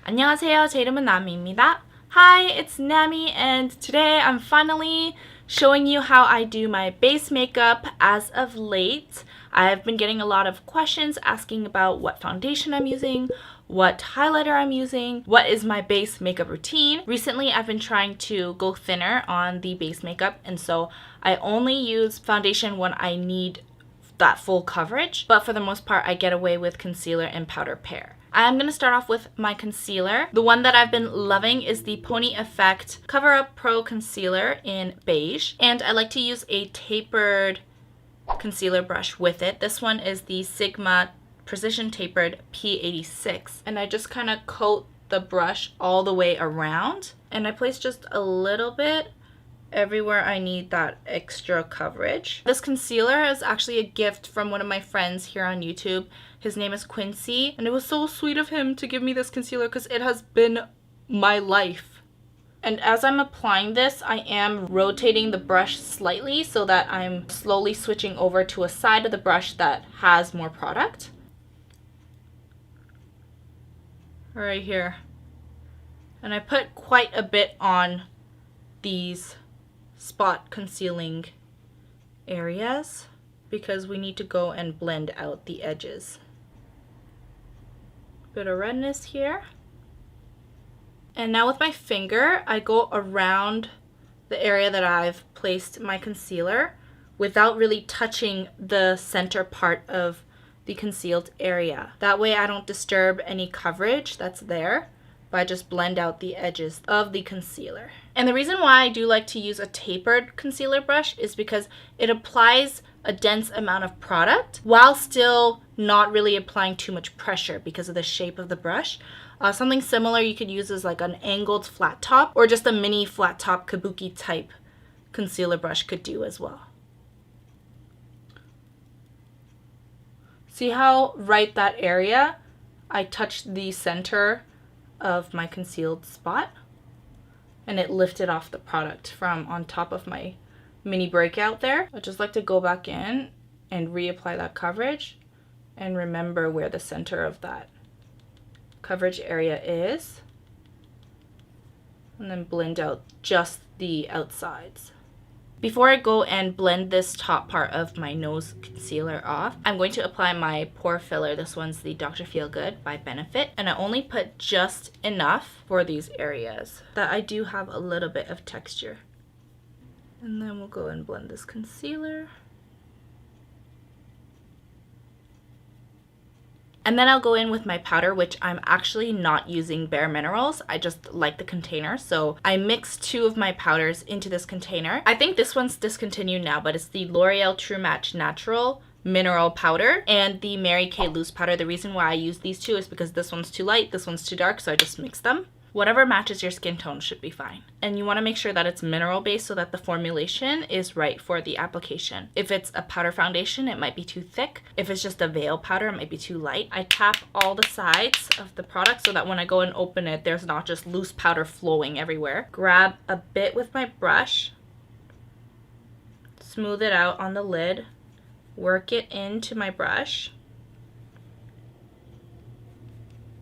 안녕하세요. 제 이름은 나미입니다. Hi, it's Nami, and today I'm finally showing you how I do my base makeup as of late. I've been getting a lot of questions asking about what foundation I'm using, what highlighter I'm using, what is my base makeup routine. Recently, I've been trying to go thinner on the base makeup, and so I only use foundation when I need that full coverage, but for the most part, I get away with concealer and powder pair. I'm going to start off with my concealer. The one that I've been loving is the Pony Effect Cover Up Pro Concealer in beige, and I like to use a tapered concealer brush with it. This one is the Sigma Precision Tapered P86, and I just kind of coat the brush all the way around, and I place just a little bit everywhere I need that extra coverage. This concealer is actually a gift from one of my friends here on YouTube. His name is Quincy, and it was so sweet of him to give me this concealer because it has been my life. And as I'm applying this, I am rotating the brush slightly so that I'm slowly switching over to a side of the brush that has more product. Right here. And I put quite a bit on these spot concealing areas because we need to go and blend out the edges. Bit of redness here. And now with my finger, I go around the area that I've placed my concealer without really touching the center part of the concealed area. That way I don't disturb any coverage that's there, but I just blend out the edges of the concealer. And the reason why I do like to use a tapered concealer brush is because it applies a dense amount of product while still not really applying too much pressure because of the shape of the brush. Something similar you could use is like an angled flat top, or just a mini flat top kabuki type concealer brush could do as well. See how right that area I touched the center of my concealed spot and it lifted off the product from on top of my mini breakout there. I just like to go back in and reapply that coverage and remember where the center of that coverage area is, and then blend out just the outsides. Before I go and blend this top part of my nose concealer off, I'm going to apply my pore filler. This one's the Dr. Feelgood by Benefit, and I only put just enough for these areas that I do have a little bit of texture. And then we'll go and blend this concealer. And then I'll go in with my powder, which I'm actually not using Bare Minerals. I just like the container. So I mixed two of my powders into this container. I think this one's discontinued now, but it's the L'Oreal True Match Natural Mineral Powder and the Mary Kay Loose Powder. The reason why I use these two is because this one's too light, this one's too dark, so I just mix them. Whatever matches your skin tone should be fine. And you want to make sure that it's mineral based so that the formulation is right for the application. If it's a powder foundation, it might be too thick. If it's just a veil powder, it might be too light. I tap all the sides of the product so that when I go and open it, there's not just loose powder flowing everywhere. Grab a bit with my brush, smooth it out on the lid, work it into my brush.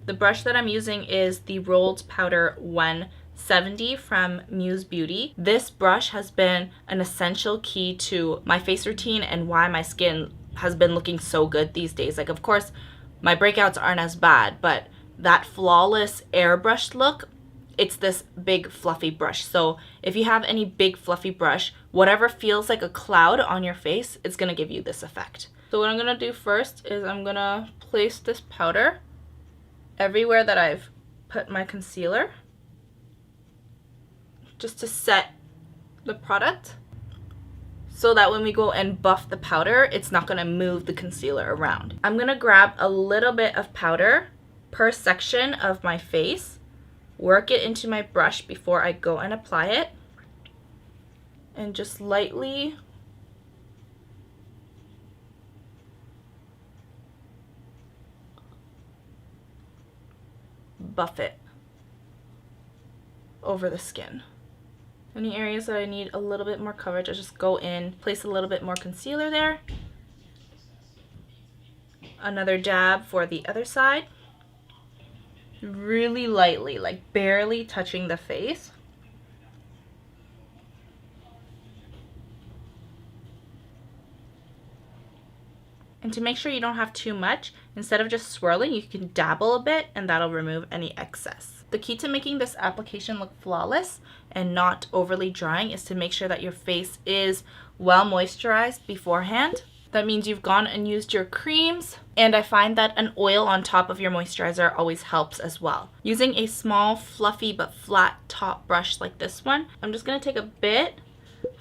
The brush that I'm using is the Rolled Powder 170 from Muse Beauty. This brush has been an essential key to my face routine and why my skin has been looking so good these days. Like, of course, my breakouts aren't as bad, but that flawless airbrushed look, it's this big fluffy brush. So if you have any big fluffy brush, whatever feels like a cloud on your face, it's gonna give you this effect. So what I'm gonna do first is I'm gonna place this powder everywhere that I've put my concealer, just to set the product so that when we go and buff the powder, it's not going to move the concealer around. I'm going to grab a little bit of powder per section of my face, work it into my brush before I go and apply it, and just lightly buff it over the skin. Any areas that I need a little bit more coverage, I just go in, place a little bit more concealer there. Another dab for the other side. really lightly, like barely touching the face. And to make sure you don't have too much, instead of just swirling, you can dabble a bit and that'll remove any excess. The key to making this application look flawless and not overly drying is to make sure that your face is well moisturized beforehand. That means you've gone and used your creams, and I find that an oil on top of your moisturizer always helps as well. Using a small, fluffy but flat top brush like this one, I'm just going to take a bit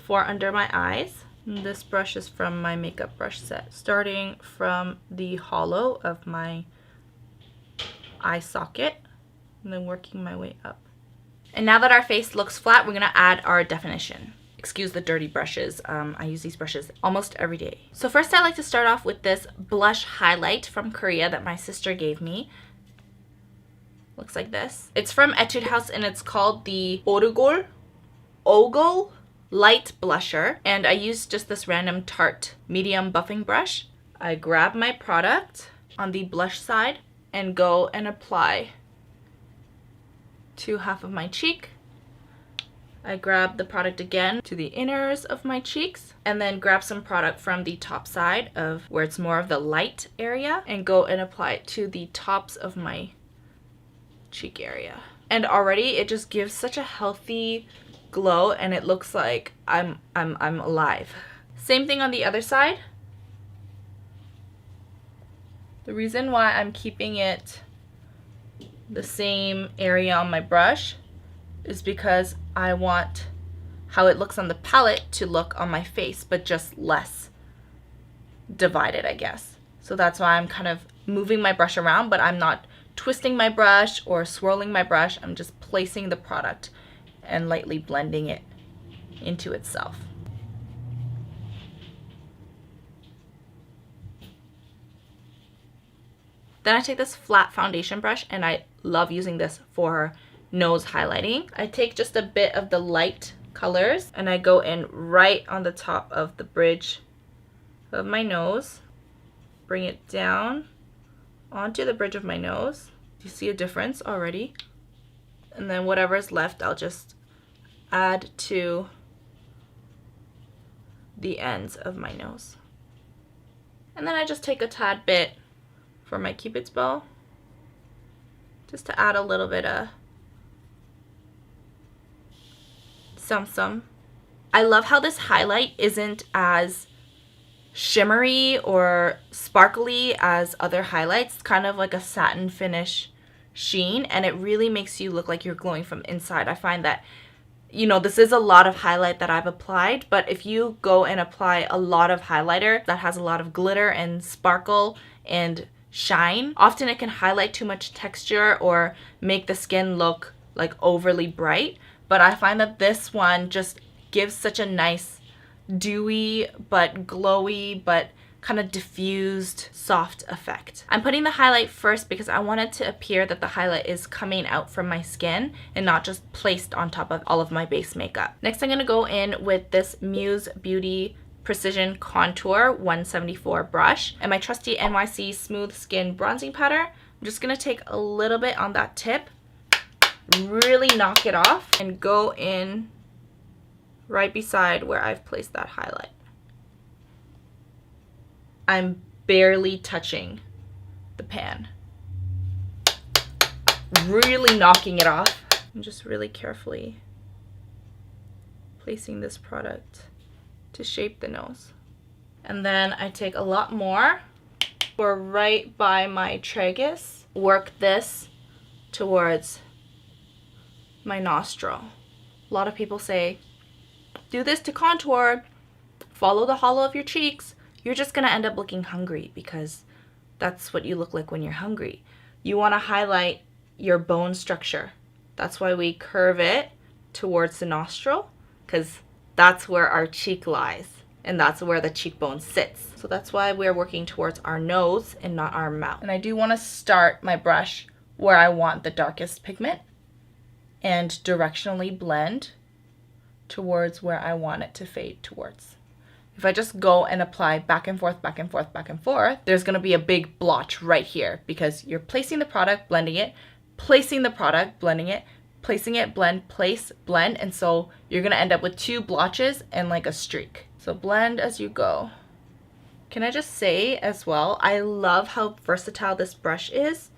for under my eyes. And this brush is from my makeup brush set, starting from the hollow of my eye socket and then working my way up. And now that our face looks flat, we're going to add our definition. Excuse the dirty brushes. I use these brushes almost every day. So first I like to start off with this blush highlight from Korea that my sister gave me. Looks like this. It's from Etude House and it's called the Ogol Light Blusher. And I use just this random Tarte medium buffing brush. I grab my product on the blush side and go and apply to half of my cheek. I grab the product again to the inners of my cheeks and then grab some product from the top side of where it's more of the light area and go and apply it to the tops of my cheek area. And already it just gives such a healthy glow and it looks like I'm alive. Same thing on the other side. The reason why I'm keeping it the same area on my brush is because I want how it looks on the palette to look on my face, but just less divided, I guess. So that's why I'm kind of moving my brush around, but I'm not twisting my brush or swirling my brush. I'm just placing the product and lightly blending it into itself. Then I take this flat foundation brush and I love using this for nose highlighting. I take just a bit of the light colors and I go in right on the top of the bridge of my nose, bring it down onto the bridge of my nose. You see a difference already? And then whatever is left, I'll just add to the ends of my nose. And then I just take a tad bit for my Cupid's bow, just to add a little bit of some. I love how this highlight isn't as shimmery or sparkly as other highlights. It's kind of like a satin finish sheen and it really makes you look like you're glowing from inside. I find that, you know, this is a lot of highlight that I've applied, but if you go and apply a lot of highlighter that has a lot of glitter and sparkle and shine, often it can highlight too much texture or make the skin look like overly bright. But I find that this one just gives such a nice dewy but glowy but kind of diffused soft effect. I'm putting the highlight first because I want it to appear that the highlight is coming out from my skin and not just placed on top of all of my base makeup. Next I'm going to go in with this Muse Beauty Precision Contour 174 brush and my trusty NYC Smooth Skin Bronzing Powder. I'm just going to take a little bit on that tip, really knock it off, and go in right beside where I've placed that highlight. I'm barely touching the pan. Really knocking it off. I'm just really carefully placing this product to shape the nose. And then I take a lot more for right by my tragus. Work this towards my nostril. A lot of people say, do this to contour, follow the hollow of your cheeks. You're just gonna end up looking hungry because that's what you look like when you're hungry. You wanna highlight your bone structure. That's why we curve it towards the nostril, because that's where our cheek lies and that's where the cheekbone sits. So that's why we're working towards our nose and not our mouth. And I do wanna start my brush where I want the darkest pigment and directionally blend towards where I want it to fade towards. If I just go and apply back and forth, back and forth, back and forth, there's gonna be a big blotch right here because you're placing the product, blending it, placing the product, blending it, placing it, blend, place, blend, and so you're gonna end up with 2 blotches and like a streak. So blend as you go. Can I just say as well, I love how versatile this brush is.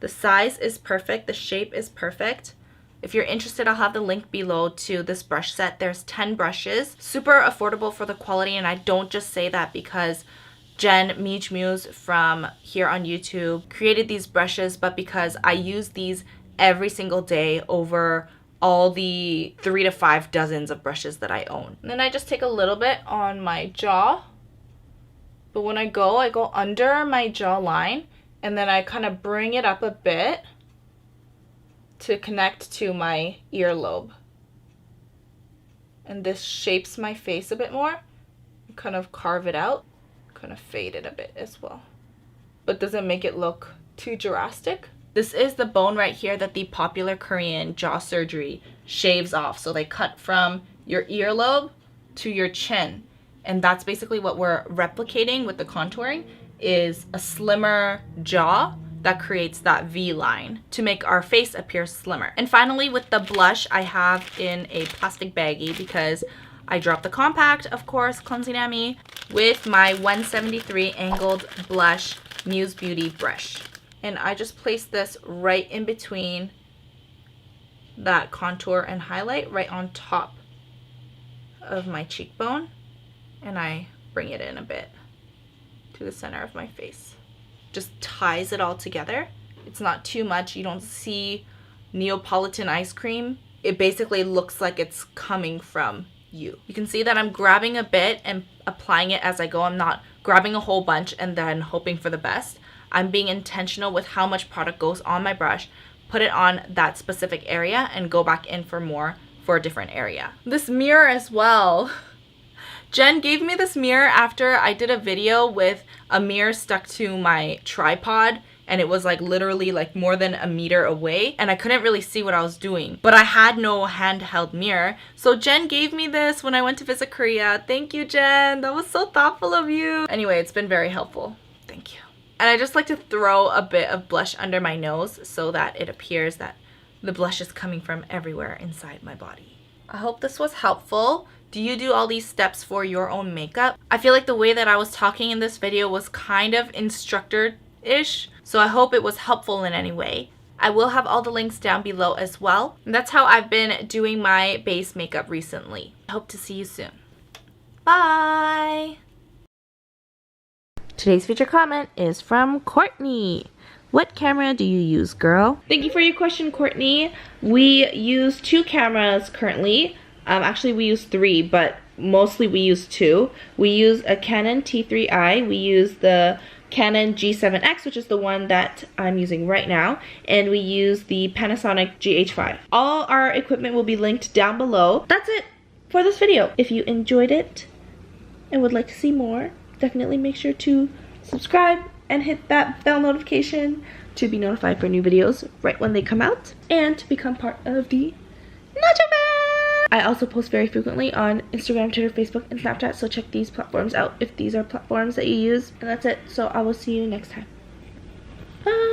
The size is perfect, the shape is perfect. If you're interested, I'll have the link below to this brush set. There's 10 brushes, super affordable for the quality, and I don't just say that because Jen Meej Muse from here on YouTube created these brushes, but because I use these every single day over all the 3 to 5 dozens of brushes that I own. And then I just take a little bit on my jaw, but when I go under my jawline, and then I kind of bring it up a bit to connect to my earlobe. And this shapes my face a bit more. Kind of carve it out, kind of fade it a bit as well. But doesn't make it look too drastic. This is the bone right here that the popular Korean jaw surgery shaves off. So they cut from your earlobe to your chin. And that's basically what we're replicating with the contouring, is a slimmer jaw that creates that V line to make our face appear slimmer. And finally, with the blush, I have in a plastic baggie because I dropped the compact, of course, Clumsy Nammy, with my 173 angled blush Muse Beauty brush. And I just place this right in between that contour and highlight, right on top of my cheekbone. And I bring it in a bit to the center of my face. Just ties it all together. It's not too much. You don't see Neapolitan ice cream. It basically looks like it's coming from you. You can see that I'm grabbing a bit and applying it as I go. I'm not grabbing a whole bunch and then hoping for the best. I'm being intentional with how much product goes on my brush, put it on that specific area, and go back in for more for a different area. This mirror as well. Jen gave me this mirror after I did a video with a mirror stuck to my tripod, and it was like literally like more than a meter away, and I couldn't really see what I was doing, but I had no handheld mirror. So Jen gave me this when I went to visit Korea. Thank you, Jen. That was so thoughtful of you. Anyway, it's been very helpful. Thank you. And I just like to throw a bit of blush under my nose so that it appears that the blush is coming from everywhere inside my body. I hope this was helpful. Do you do all these steps for your own makeup? I feel like the way that I was talking in this video was kind of instructor-ish, so I hope it was helpful in any way. I will have all the links down below as well. And that's how I've been doing my base makeup recently. I hope to see you soon. Bye! Today's feature comment is from Courtney. What camera do you use, girl? Thank you for your question, Courtney. We use 2 cameras currently. Actually, we use 3, but mostly we use 2. We use a Canon T3i. We use the Canon G7X, which is the one that I'm using right now. And we use the Panasonic GH5. All our equipment will be linked down below. That's it for this video. If you enjoyed it and would like to see more, definitely make sure to subscribe and hit that bell notification to be notified for new videos right when they come out and to become part of the Nacho Fam! I also post very frequently on Instagram, Twitter, Facebook, and Snapchat, so check these platforms out if these are platforms that you use. And that's it, so I will see you next time. Bye!